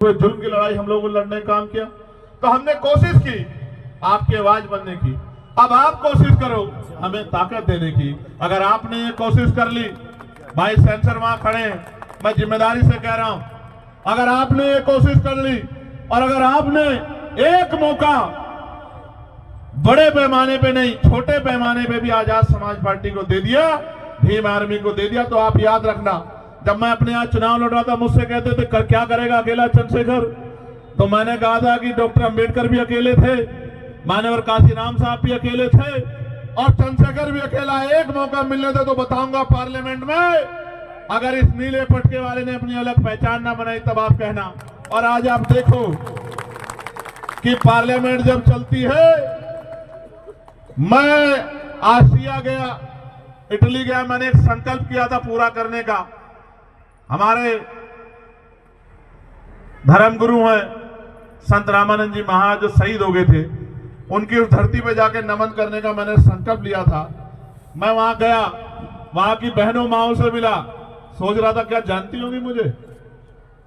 जुल्म की लड़ाई हम लोगों ने लड़ने का काम किया, तो हमने कोशिश की आपकी आवाज बनने की। अब आप कोशिश करो हमें ताकत देने की। अगर आपने ये कोशिश कर ली, भाई सेंसर वहां खड़े हैं, मैं जिम्मेदारी से कह रहा हूं, अगर आपने ये कोशिश कर ली और अगर आपने एक मौका बड़े पैमाने पे नहीं छोटे पैमाने पे भी आजाद समाज पार्टी को दे दिया, भीम आर्मी को दे दिया, तो आप याद रखना, जब मैं अपने यहाँ चुनाव लड़ रहा था मुझसे कहते थे क्या करेगा अकेला चंद्रशेखर, तो मैंने कहा था कि डॉक्टर अंबेडकर भी अकेले थे, मान्यवर काशीराम साहब भी अकेले थे और चंद्रशेखर भी अकेला। एक मौका मिलने दे तो बताऊंगा पार्लियामेंट में, अगर इस नीले पटके वाले ने अपनी अलग पहचान ना बनाई तब आप कहना। और आज आप देखो कि पार्लियामेंट जब चलती है, मैं आसिया गया, इटली गया, मैंने एक संकल्प किया था पूरा करने का। हमारे धर्मगुरु हैं संत रामानंद जी महाराज जो शहीद हो गए थे, उनकी उस धरती पे जाके नमन करने का मैंने संकल्प लिया था। मैं वहां गया, वहां की बहनों माओ से मिला, सोच रहा था क्या जानती होंगी मुझे,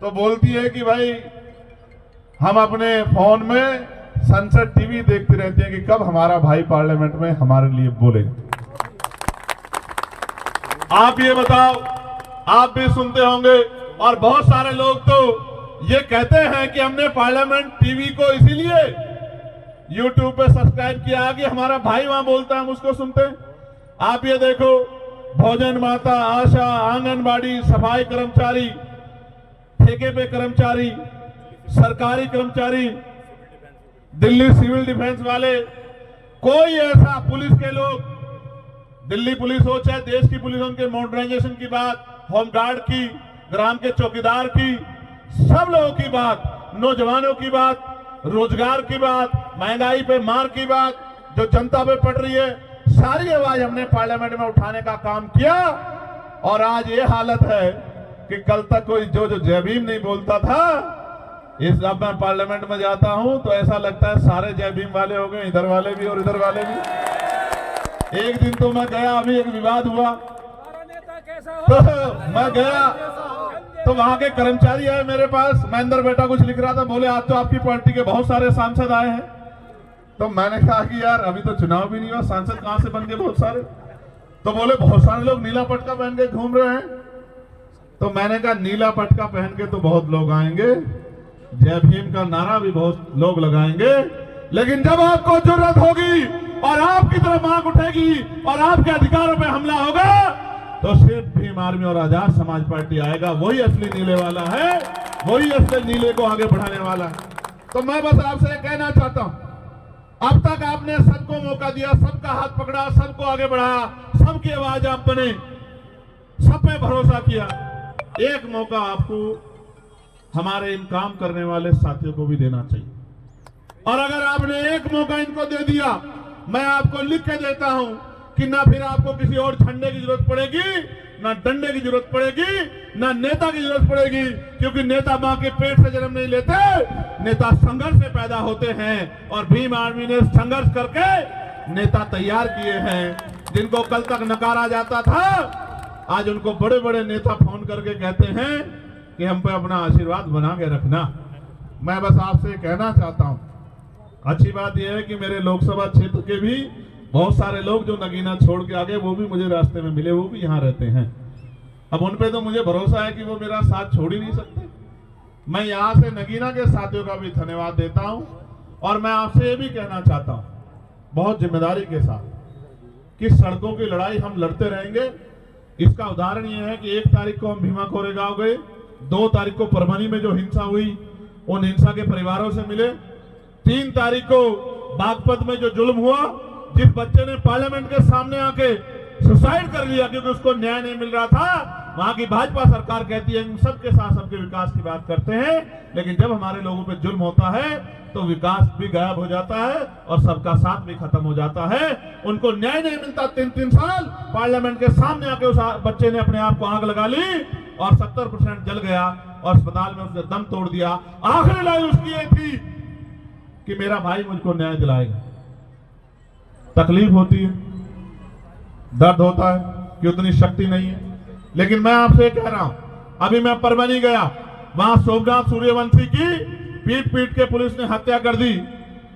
तो बोलती है कि भाई हम अपने फोन में संसद टीवी देखते रहते हैं कि कब हमारा भाई पार्लियामेंट में हमारे लिए बोलेगा। आप ये बताओ, आप भी सुनते होंगे और बहुत सारे लोग तो ये कहते हैं कि हमने पार्लियामेंट टीवी को इसीलिए यूट्यूब पे सब्सक्राइब किया कि हमारा भाई वहां बोलता है, हम उसको सुनते हैं। आप ये देखो, भोजन माता, आशा, आंगनबाड़ी, सफाई कर्मचारी, ठेके पे कर्मचारी, सरकारी कर्मचारी, दिल्ली सिविल डिफेंस वाले, कोई ऐसा पुलिस के लोग, दिल्ली पुलिस हो चाहे देश की पुलिस, उनके मॉडर्नाइजेशन की बात, होमगार्ड की, ग्राम के चौकीदार की, सब लोगों की बात, नौजवानों की बात, रोजगार की बात, महंगाई पे मार की बात, जो जनता पे पड़ रही है, सारी आवाज हमने पार्लियामेंट में उठाने का काम किया। और आज ये हालत है कि कल तक कोई जो जय भीम नहीं बोलता था, इस अब मैं पार्लियामेंट में जाता हूं तो ऐसा लगता है सारे जय भीम वाले हो गए, इधर वाले भी और इधर वाले भी। एक दिन तो मैं गया, अभी एक विवाद हुआ, तो मैं गया तो वहां के कर्मचारी आए मेरे पास, महेंद्र बेटा कुछ लिख रहा था, बोले आज तो आपकी पार्टी के बहुत सारे सांसद आए हैं। तो मैंने कहा कि यार अभी तो चुनाव भी नहीं हुआ, सांसद कहां से बन गए बहुत सारे। तो बोले बहुत सारे लोग नीला पटका पहन के घूम रहे हैं। तो मैंने कहा नीला पटका पहन के तो बहुत लोग आएंगे, जय भीम का नारा भी बहुत लोग लगाएंगे, लेकिन जब आपको जरूरत होगी और आपकी तरफ आंख उठेगी और आपके अधिकारों पे हमला होगा, तो सिर्फ भीम आर्मी और आजाद समाज पार्टी आएगा। वही असली नीले वाला है, वही असली नीले को आगे बढ़ाने वाला है। तो मैं बस आपसे कहना चाहता हूं, अब तक आपने सबको मौका दिया, सबका हाथ पकड़ा, सबको आगे बढ़ाया, सबकी आवाज आप बने, सब पे भरोसा किया। एक मौका आपको हमारे इन काम करने वाले साथियों को भी देना चाहिए। और अगर आपने एक मौका इनको दे दिया, मैं आपको लिख के देता हूं कि ना फिर आपको किसी और झंडे की जरूरत पड़ेगी, ना डंडे की जरूरत पड़ेगी, ना नेता की जरूरत पड़ेगी, क्योंकि नेता मां के पेट से जन्म नहीं लेते, नेता संघर्ष से पैदा होते हैं। और भीम आर्मी ने संघर्ष करके नेता तैयार किए हैं, जिनको कल तक नकारा जाता था, आज उनको बड़े बड़े नेता फोन करके कहते हैं कि हम पे अपना आशीर्वाद बना के रखना। मैं बस आपसे कहना चाहता हूं, अच्छी बात यह है कि मेरे लोकसभा क्षेत्र के भी बहुत सारे लोग जो नगीना छोड़ के आ गए, वो भी मुझे रास्ते में मिले, वो भी यहाँ रहते हैं। अब उन पे तो मुझे भरोसा है कि वो मेरा साथ छोड़ ही नहीं सकते। मैं यहाँ से नगीना के साथियों का भी धन्यवाद देता हूं। और मैं आपसे ये भी कहना चाहता हूं बहुत जिम्मेदारी के साथ कि सड़कों की लड़ाई हम लड़ते रहेंगे। इसका उदाहरण ये है कि 1 तारीख को हम भीमा कोरेगांव गए, 2 तारीख को परभनी में जो हिंसा हुई उन हिंसा के परिवारों से मिले, 3 तारीख को बागपत में जो जुल्म हुआ, जिस बच्चे ने पार्लियामेंट के सामने आके सुसाइड कर लिया क्योंकि उसको न्याय नहीं मिल रहा था, वहां की भाजपा सरकार कहती है हम सबके साथ सबके विकास की बात करते हैं, लेकिन जब हमारे लोगों पे जुल्म होता है तो विकास भी गायब हो जाता है और सबका साथ भी खत्म हो जाता है। उनको न्याय नहीं मिलता। 3-3 साल पार्लियामेंट के सामने आके उस बच्चे ने अपने आप को आग लगा ली और 70% जल गया और अस्पताल में उसने दम तोड़ दिया। आखिरी लाइन उसकी ये थी कि मेरा भाई मुझको न्याय दिलाएगा। तकलीफ होती है, दर्द होता है कि उतनी शक्ति नहीं है, लेकिन मैं आपसे कह रहा हूं, अभी मैं परभनी गया, वहां सोमनाथ सूर्यवंशी की पीट पीट के पुलिस ने हत्या कर दी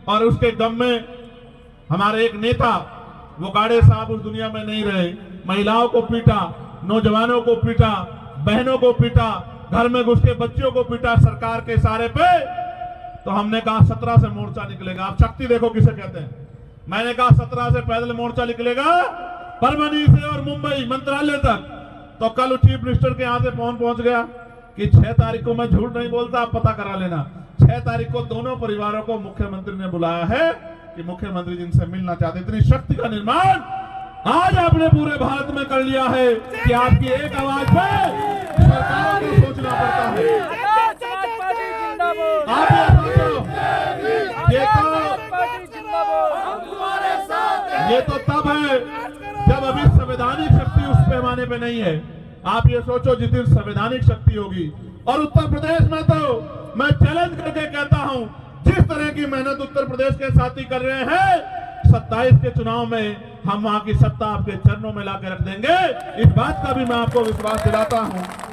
और उसके गम में हमारे एक नेता वोकाड़े साहब उस दुनिया में नहीं रहे। महिलाओं को पीटा, नौजवानों को पीटा, बहनों को पीटा, घर में घुस के बच्चियों को पीटा सरकार के इशारे पे। तो हमने कहा 17 से मोर्चा निकलेगा। आप शक्ति देखो किसे कहते हैं। मैंने कहा 17 से पैदल मोर्चा निकलेगा परभनी से और मुंबई मंत्रालय तक। तो कल चीफ मिनिस्टर के यहाँ से फोन पहुंच गया कि 6 तारीख को, मैं झूठ नहीं बोलता, आप पता करा लेना, 6 तारीख को दोनों परिवारों को मुख्यमंत्री ने बुलाया है कि मुख्यमंत्री जिनसे मिलना चाहते। इतनी शक्ति का निर्माण आज आपने पूरे भारत में कर लिया है कि आपकी एक आवाज पे सरकारों को सोचना पड़ता है। आप ये तो तब है जब अभी संवैधानिक शक्ति उस पैमाने पे नहीं है। आप ये सोचो जिस दिन संवैधानिक शक्ति होगी। और उत्तर प्रदेश में तो मैं चैलेंज करके कहता हूं, जिस तरह की मेहनत उत्तर प्रदेश के साथी कर रहे हैं, 27 के चुनाव में हम वहां की सत्ता आपके चरणों में लाके रख देंगे। इस बात का भी मैं आपको विश्वास दिलाता हूं।